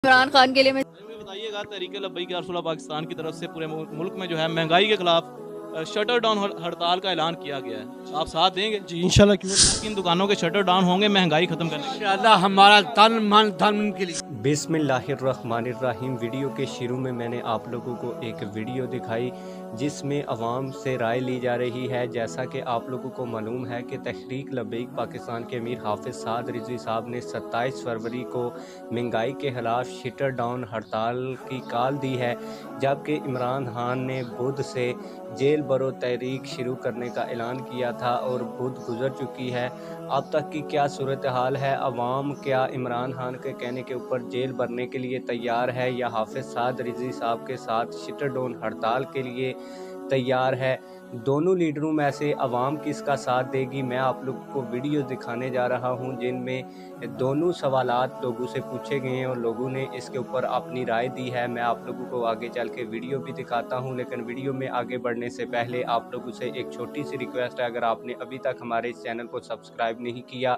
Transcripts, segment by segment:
इमरान खान के लिए मैं बताइएगा तहरीक लब्बैक या रसूलल्लाह पाकिस्तान की तरफ से पूरे मुल्क में जो है महंगाई के खिलाफ शटर डाउन हड़ताल का ऐलान किया गया है। आप साथ देंगे? जी इंशाल्लाह। क्यों किन दुकानों के शटर डाउन होंगे महंगाई खत्म करने के लिए? इंशाल्लाह हमारा तन मन धन के लिए। बिस्मिल्लाहिर्रहमानिर्रहीम। वीडियो के शुरू में मैंने आप लोगों को एक वीडियो दिखाई जिसमें अवाम से राय ली जा रही है। जैसा कि आप लोगों को मालूम है कि तहरीक लब्बैक पाकिस्तान के अमीर हाफिज़ साद रिजवी साहब ने 27 फरवरी को महंगाई के खिलाफ शटर डाउन हड़ताल की कॉल दी है, जबकि इमरान खान ने बुध से जेल बरो तहरीक शुरू करने का ऐलान किया था और बुध गुजर चुकी है। अब तक की क्या सूरत हाल है? अवाम क्या इमरान खान के कहने के ऊपर जेल भरने के लिए तैयार है या हाफिज़ साद रिजवी साहब के साथ शटर डाउन हड़ताल के लिए तैयार है? दोनों लीडरों में से अवाम किसका साथ देगी? मैं आप लोगों को वीडियो दिखाने जा रहा हूं जिनमें दोनों सवालात लोगों से पूछे गए हैं और लोगों ने इसके ऊपर अपनी राय दी है। मैं आप लोगों को आगे चल के वीडियो भी दिखाता हूं, लेकिन वीडियो में आगे बढ़ने से पहले आप लोगों से एक छोटी सी रिक्वेस्ट है। अगर आपने अभी तक हमारे इस चैनल को सब्सक्राइब नहीं किया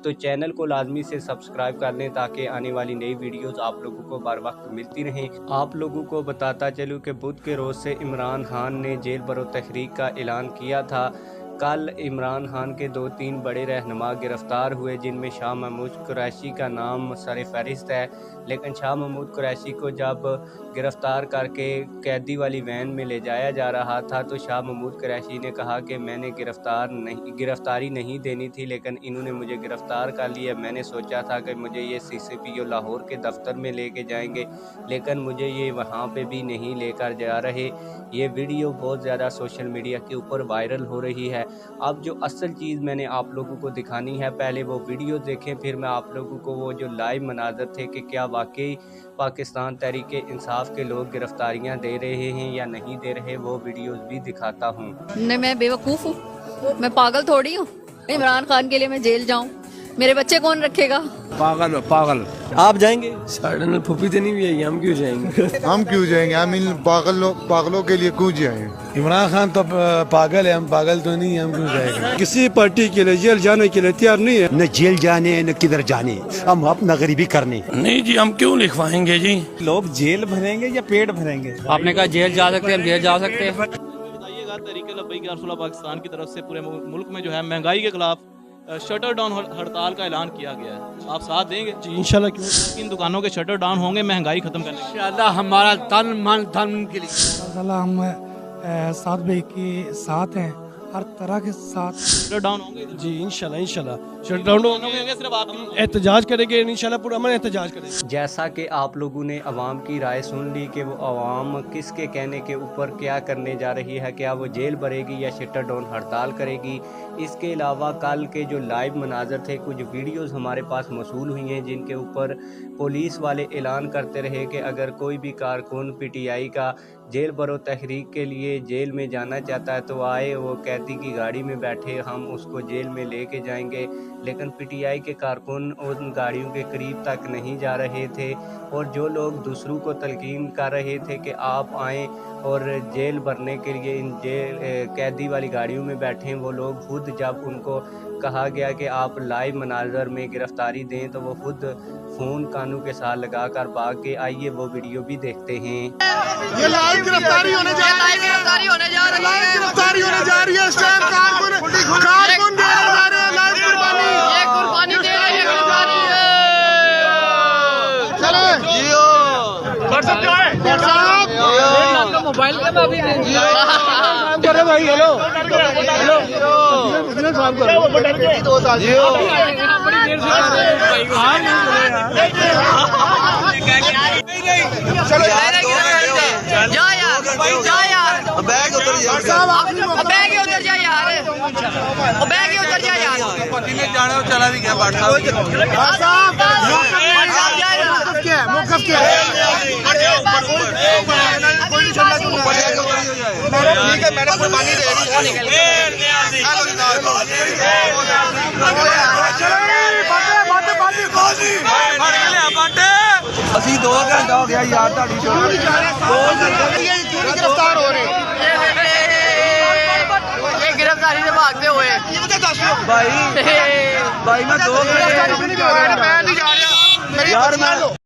तो चैनल को लाजमी से सब्सक्राइब कर लें ताकि आने वाली नई वीडियोज़ आप लोगों को बर वक्त मिलती रहें। आप लोगों को बताता चलूँ कि बुध के रोज़ से इमरान खान ने जेल बरो तहरीक का ऐलान किया था। कल इमरान खान के 2-3 बड़े रहनुमा गिरफ़्तार हुए जिनमें शाह महमूद कुरैशी का नाम सर फहरिस्त है, लेकिन शाह महमूद कुरैशी को जब गिरफ़्तार करके कैदी वाली वैन में ले जाया जा रहा था तो शाह महमूद कुरैशी ने कहा कि मैंने गिरफ़्तारी नहीं देनी थी, लेकिन इन्होंने मुझे गिरफ़्तार कर लिया। मैंने सोचा था कि मुझे ये CCPO लाहौर के दफ्तर में लेके जाएंगे, लेकिन मुझे ये वहाँ पे भी नहीं लेकर जा रहे। ये वीडियो बहुत ज़्यादा सोशल मीडिया के ऊपर वायरल हो रही है। अब जो असल चीज़ मैंने आप लोगों को दिखानी है, पहले वो वीडियो देखें, फिर मैं आप लोगों को वो जो लाइव मनाज़र थे कि क्या वाकई पाकिस्तान तहरीक इंसाफ के लोग गिरफ्तारियां दे रहे हैं या नहीं दे रहे, वो वीडियोस भी दिखाता हूं। नहीं, मैं बेवकूफ़ हूँ, मैं पागल थोड़ी हूँ। इमरान खान के लिए मैं जेल जाऊँ? मेरे बच्चे कौन रखेगा? पागल आप जाएंगे? साढ़े फूफी तो नहीं भी आई, हम क्यों जाएंगे? हम क्यों जाएंगे? हम इन पागलों के लिए क्यों जाएंगे? इमरान खान तो पागल है, हम पागल तो नहीं, हम क्यों जाएंगे? किसी पार्टी के लिए जेल जाने के लिए तैयार नहीं है। न जेल जाने न किधर जाने, हम अपना गरीबी करने। नहीं जी, हम क्यों लिखवाएंगे जी? लोग जेल भरेंगे या पेट भरेंगे? आपने कहा जेल जा सकते हैं, हम जेल जा सकते हैं। बताइएगा तहरीक लब्बैक या रसूलल्लाह पाकिस्तान की तरफ से पूरे मुल्क में जो है महंगाई के खिलाफ शटर डाउन हड़ताल का ऐलान किया गया है। आप साथ देंगे? जी इंशाल्लाह। क्यों किन दुकानों के शटर डाउन होंगे महंगाई खत्म करने के लिए? इंशाल्लाह हमारा तन मन धन के लिए। हम साथ भाई के साथ हैं, हर तरह के साथ शटर डाउन होंगे? जी इंशाल्लाह शट डाउन होंगे। सिर्फ आप एहतजाज करेंगे इंशाल्लाह, पूरा अमन एहतजाज करेंगे। जैसा कि आप लोगों ने अवाम की राय सुन ली कि वो अवाम किसके कहने के ऊपर क्या करने जा रही है, क्या वो जेल भरेगी या शटर डाउन हड़ताल करेगी। इसके अलावा कल के जो लाइव मनाजर थे, कुछ वीडियोस हमारे पास मौसूल हुई हैं जिनके ऊपर पुलिस वाले ऐलान करते रहे कि अगर कोई भी कारकुन PTI का जेल बरो तहरीक के लिए जेल में जाना चाहता है तो आए, वो कैदी की गाड़ी में बैठे, हम उसको जेल में लेके जाएंगे। लेकिन PTI के कारकुन उन गाड़ियों के करीब तक नहीं जा रहे थे और जो लोग दूसरों को तलकीन कर रहे थे कि आप आएँ और जेल भरने के लिए इन जेल कैदी वाली गाड़ियों में बैठें, वो लोग खुद जब उनको कहा गया कि आप लाइव मनाजर में गिरफ्तारी दें तो वो खुद फ़ोन कानों के साथ लगाकर भाग के। आइए वो वीडियो भी देखते हैं। ये लाइव गिरफ्तारी होने जा रही है। लाइव गिरफ्तारी होने जा रही है। इस टाइम कारकुन दे जा रहे हैं लाइव कुर्बानी। ये कुर्बानी दे रही है। चले मोबाइल का अभी काम कर रहे भाई। हेलो काम कर रहे 2 साल बैग उतर जा यार। पति ने जाना चला भी गया। मौकफ क्या है? ठीक है, मैंने कुर्बानी दे दी। ਅਸੀਂ 2 ਘੰਟਾ ਹੋ ਗਿਆ ਯਾਰ ਤੁਹਾਡੀ गिरफ्तार हो रहे ये गिरफ्तारी से भागते हुए भाई मैं 2 घंटे मैं नहीं जा रहा। यार मैं